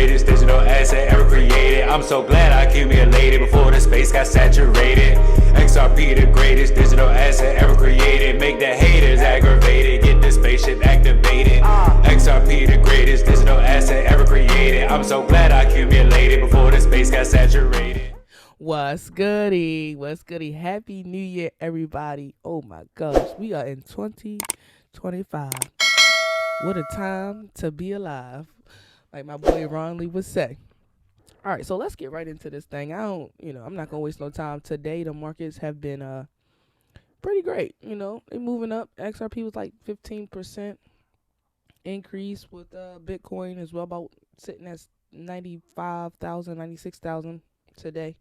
greatest digital asset ever created. I'm so glad I accumulated before the space got saturated. XRP the greatest digital asset ever created. Make the haters aggravated, get the spaceship activated. XRP the greatest digital asset ever created. I'm so glad I accumulated before the space got saturated. What's goody? What's goody? Happy New Year, everybody. Oh my gosh, we are in 2025. What a time to be alive, like my boy Ron Lee would say. All right, so let's get right into this thing. I'm not gonna waste no time. Today the markets have been pretty great. They're moving up. XRP was like 15% increase, with Bitcoin as well, about sitting at 95,000, 96,000 today.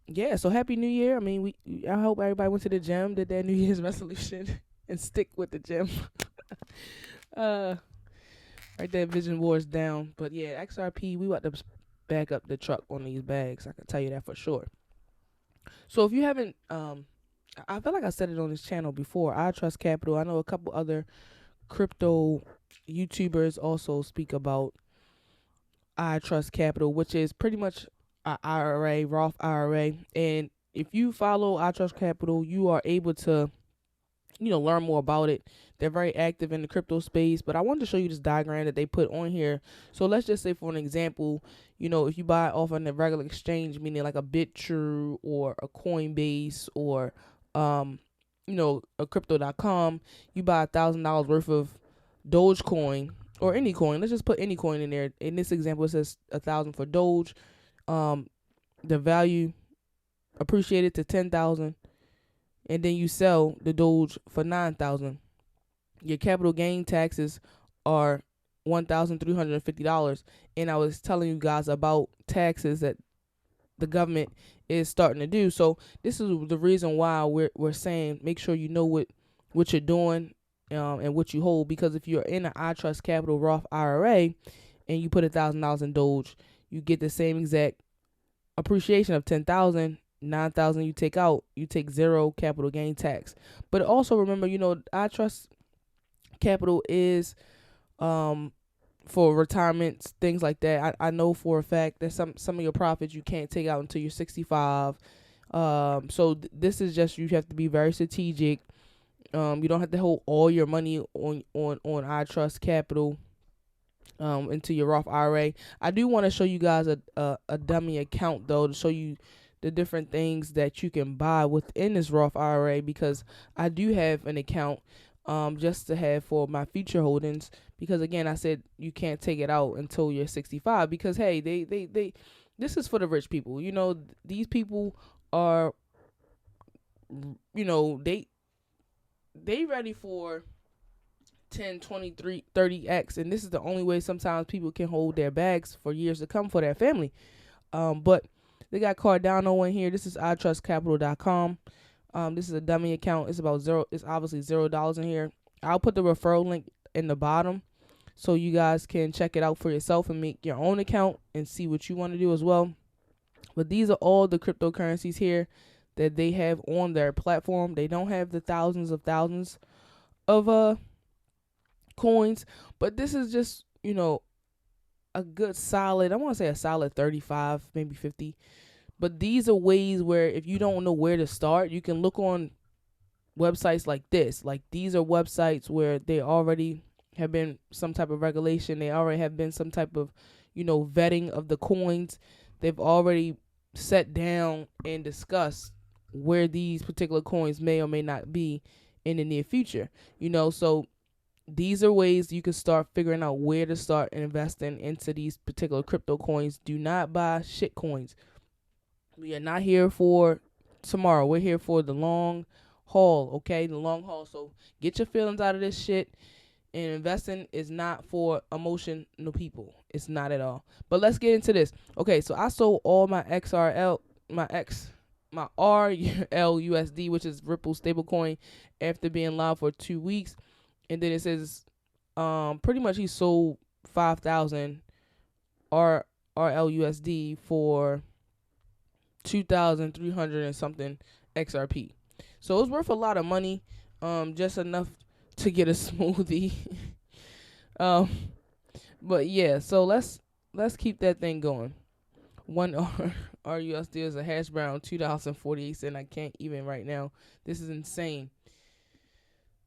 Yeah, so happy New Year. I mean, I hope everybody went to the gym, did their New Year's resolution, and stick with the gym. Right there, Vision Wars down. But yeah, XRP, we about to back up the truck on these bags. I can tell you that for sure. So if you haven't, I feel like I said it on this channel before, I Trust Capital. I know a couple other crypto YouTubers also speak about I Trust Capital, which is pretty much a IRA, Roth IRA. And if you follow I Trust Capital, you are able to, learn more about it. They're very active in the crypto space. But I wanted to show you this diagram that they put on here. So let's just say, for an example, if you buy off on the regular exchange, meaning like a BitTrue or a Coinbase or, a crypto.com, you buy $1,000 worth of Dogecoin or any coin. Let's just put any coin in there. In this example, it says 1,000 for Doge. The value appreciated to 10,000, and then you sell the Doge for 9,000. Your capital gain taxes are $1,350. And I was telling you guys about taxes that the government is starting to do. So this is the reason why we're saying make sure you know what you're doing and what you hold, because if you're in an I Trust Capital Roth IRA and you put $1,000 in Doge, you get the same exact appreciation of 10,000. 9,000 you take out, you take zero capital gain tax. But also remember, I Trust Capital is for retirements, things like that. I know for a fact that some of your profits you can't take out until you're 65. So this is just, you have to be very strategic. You don't have to hold all your money on I Trust Capital into your Roth IRA. I do want to show you guys a dummy account though, to show you the different things that you can buy within this Roth IRA, because I do have an account just to have for my future holdings, because again, I said you can't take it out until you're 65, because hey, they this is for the rich people. These people are, they ready for 10, 20, 30x, and this is the only way sometimes people can hold their bags for years to come for their family. But they got Cardano in here. This is itrustcapital.com. This is a dummy account. It's obviously $0 in here. I'll put the referral link in the bottom so you guys can check it out for yourself and make your own account and see what you want to do as well. But these are all the cryptocurrencies here that they have on their platform. They don't have the thousands of coins, but this is just, a good solid, I want to say a solid 35, maybe 50. But these are ways where if you don't know where to start, you can look on websites like this. Like, these are websites where they already have been some type of regulation. They already have been some type of, vetting of the coins. They've already sat down and discussed where these particular coins may or may not be in the near future. So these are ways you can start figuring out where to start investing into these particular crypto coins. Do not buy shit coins. We are not here for tomorrow. We're here for the long haul, okay? The long haul. So get your feelings out of this shit. And investing is not for emotional people. It's not at all. But let's get into this. Okay, so I sold all my my RLUSD, which is Ripple stablecoin, after being live for 2 weeks. And then it says pretty much he sold 5,000 RLUSD for 2,300 and something XRP. So it was worth a lot of money, just enough to get a smoothie. But yeah, so let's keep that thing going. One RUSD is a hash brown, $2.48. I can't even right now. This is insane.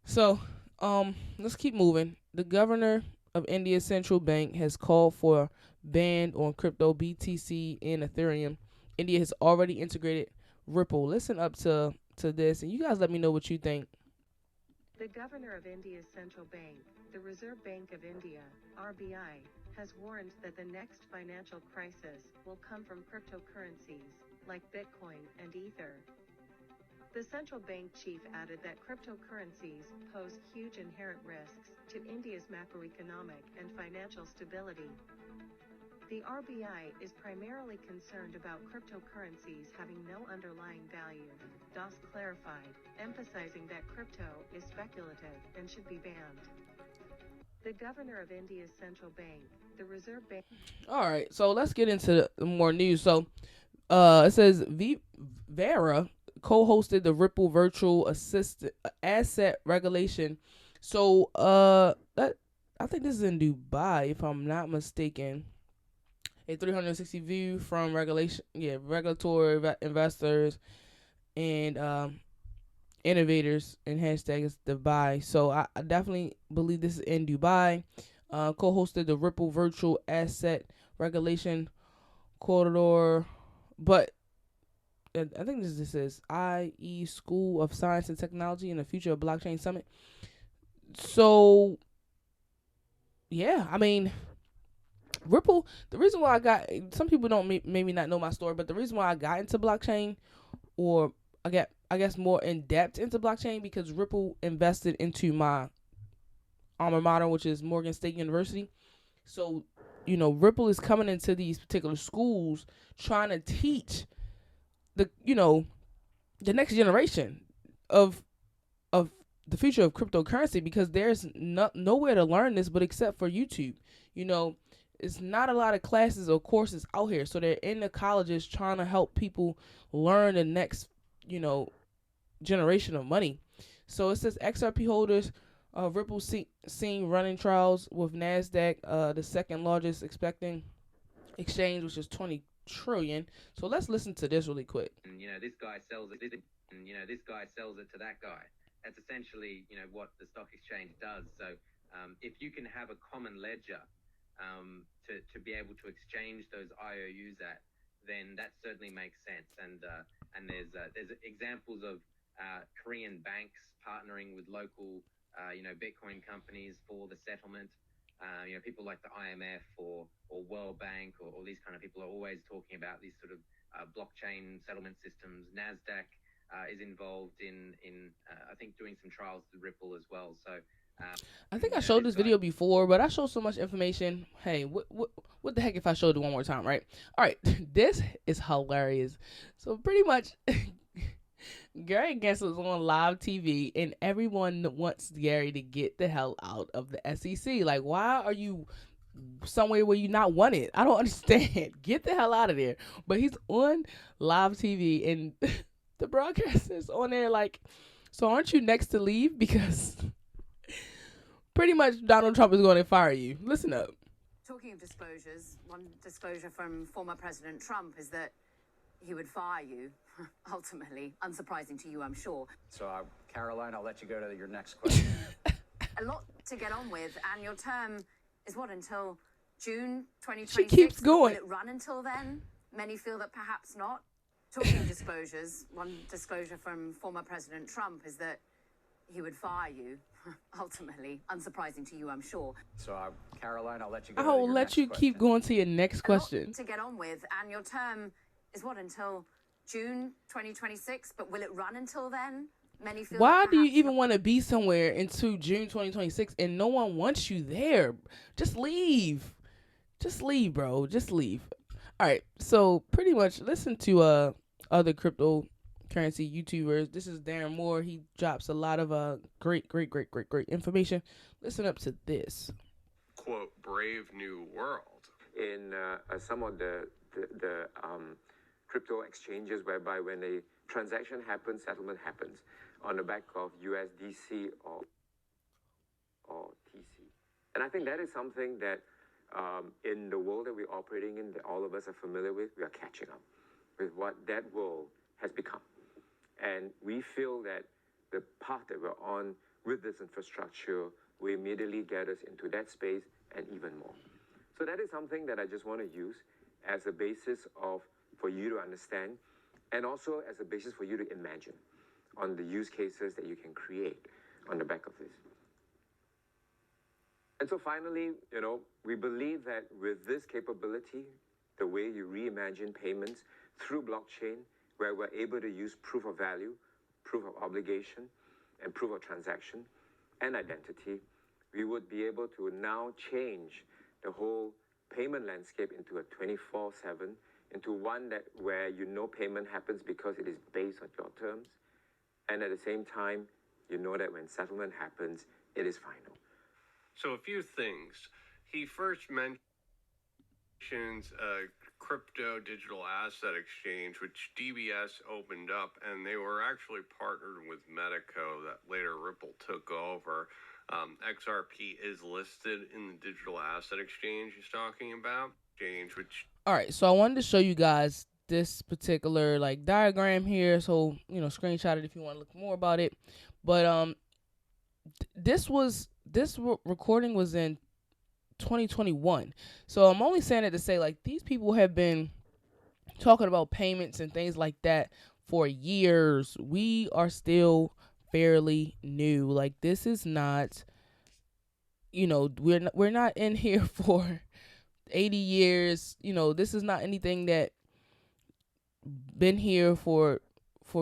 So, let's keep moving. The governor of India's central bank has called for a ban on crypto BTC and Ethereum. India has already integrated Ripple. Listen up to this, and you guys let me know what you think. The governor of India's central bank, the Reserve Bank of India, RBI, has warned that the next financial crisis will come from cryptocurrencies, like Bitcoin and Ether. The central bank chief added that cryptocurrencies pose huge inherent risks to India's macroeconomic and financial stability. The RBI is primarily concerned about cryptocurrencies having no underlying value, DOS clarified, emphasizing that crypto is speculative and should be banned. The governor of India's central bank, the Reserve Bank. All right, so let's get into more news. So, it says Vera co-hosted the Ripple Virtual Asset Regulation. So, that I think this is in Dubai, if I'm not mistaken. A 360 view from regulatory investors and innovators, and hashtag is Dubai. So I definitely believe this is in Dubai. Co-hosted the Ripple Virtual Asset Regulation Corridor, but I think this is IE School of Science and Technology and the Future of Blockchain Summit. So yeah, I mean, Ripple, the reason why some people don't maybe not know my story, but the reason why I got into blockchain, or I guess more in depth into blockchain, because Ripple invested into my alma mater, which is Morgan State University. So, Ripple is coming into these particular schools trying to teach the the next generation of the future of cryptocurrency, because there's nowhere to learn this but except for YouTube. It's not a lot of classes or courses out here. So they're in the colleges trying to help people learn the next, generation of money. So it says XRP holders, Ripple seeing running trials with NASDAQ, the second largest expecting exchange, which is 20 trillion. So let's listen to this really quick. This guy sells it, this guy sells it to that guy. That's essentially, what the stock exchange does. So if you can have a common ledger to be able to exchange those IOUs at, then that certainly makes sense. And there's examples of Korean banks partnering with local Bitcoin companies for the settlement. People like the IMF or World Bank or these kind of people are always talking about these sort of blockchain settlement systems. NASDAQ is involved in I think doing some trials with Ripple as well. So I think I showed this video before, but I showed so much information. Hey, what the heck if I showed it one more time, right? All right, this is hilarious. So pretty much, Gary Gensler was on live TV, and everyone wants Gary to get the hell out of the SEC. Like, why are you somewhere where you're not wanted? I don't understand. Get the hell out of there. But he's on live TV, and the broadcaster's on there like, so aren't you next to leave? Because pretty much Donald Trump is going to fire you. Listen up. Talking of disclosures, one disclosure from former President Trump is that he would fire you, ultimately. Unsurprising to you, I'm sure. So, Caroline, I'll let you go to your next question. A lot to get on with, and your term is what, until June 2026? She keeps going. Will it run until then? Many feel that perhaps not. Talking of disclosures, one disclosure from former President Trump is that he would fire you, ultimately. Unsurprising to you, I'm sure. So, Caroline, I'll let you go. I'll let you keep going to your next question. A lot to get on with, and your term is what, until June 2026? But will it run until then? Many feel. Why do you even want to be somewhere into June 2026 and no one wants you there? Just leave. Just leave, bro. Just leave. All right. So pretty much listen to other cryptocurrency YouTubers. This is Darren Moore. He drops a lot of great information. Listen up to this. Quote, brave new world. In some of the crypto exchanges, whereby when a transaction happens, settlement happens on the back of USDC or TC. And I think that is something that in the world that we're operating in, that all of us are familiar with, we are catching up with what that world has become. And we feel that the path that we're on with this infrastructure will immediately get us into that space and even more. So that is something that I just want to use as a basis for you to understand, and also as a basis for you to imagine on the use cases that you can create on the back of this. And so finally, we believe that with this capability, the way you reimagine payments through blockchain, where we're able to use proof of value, proof of obligation, and proof of transaction and identity, we would be able to now change the whole payment landscape into a 24/7, into one where payment happens because it is based on your terms, and at the same time, you know that when settlement happens, it is final. So a few things. He first mentions a crypto digital asset exchange, which DBS opened up, and they were actually partnered with Medico that later Ripple took over. XRP is listed in the digital asset exchange he's talking about. All right, so I wanted to show you guys this particular diagram here. So screenshot it if you want to look more about it. But this recording was in 2021. So I'm only saying it to say these people have been talking about payments and things like that for years. We are still fairly new. This is not, we're not in here for 80 years. This is not anything that been here for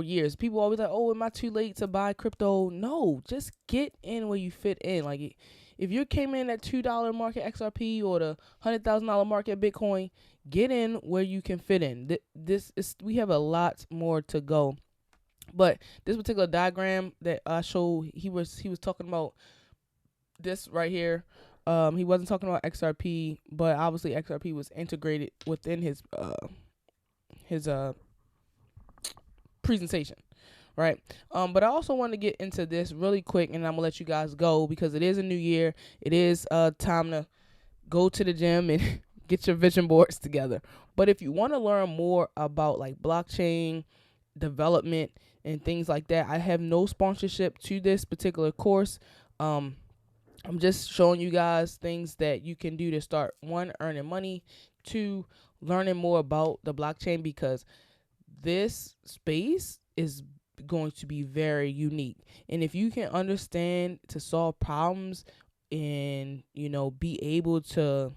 years. People always oh, am I too late to buy crypto? No, just get in where you fit in. If you came in at $2 market XRP or the $100,000 market Bitcoin, get in where you can fit in. We have a lot more to go. But this particular diagram that I showed, he was talking about this right here. He wasn't talking about XRP, but obviously XRP was integrated within his presentation, right? But I also want to get into this really quick, and I'm gonna let you guys go because it is a new year. It is time to go to the gym and get your vision boards together. But if you want to learn more about blockchain development and things like that, I have no sponsorship to this particular course. I'm just showing you guys things that you can do to start, one, earning money, two, learning more about the blockchain, because this space is going to be very unique. And if you can understand to solve problems and, be able to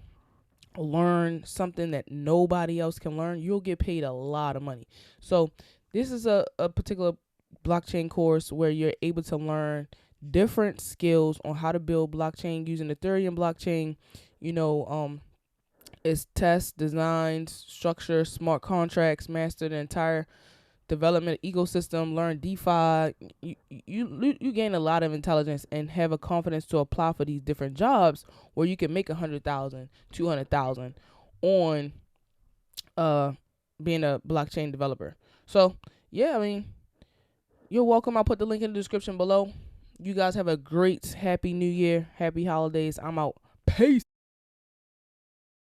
learn something that nobody else can learn, you'll get paid a lot of money. So this is a particular blockchain course where you're able to learn different skills on how to build blockchain using Ethereum blockchain. It's test, design, structure, smart contracts, master the entire development ecosystem, learn DeFi. You gain a lot of intelligence and have a confidence to apply for these different jobs where you can make $100,000, $200,000 on being a blockchain developer. So yeah, you're welcome. I'll put the link in the description below. You guys have a great, happy new year. Happy holidays. I'm out. Peace.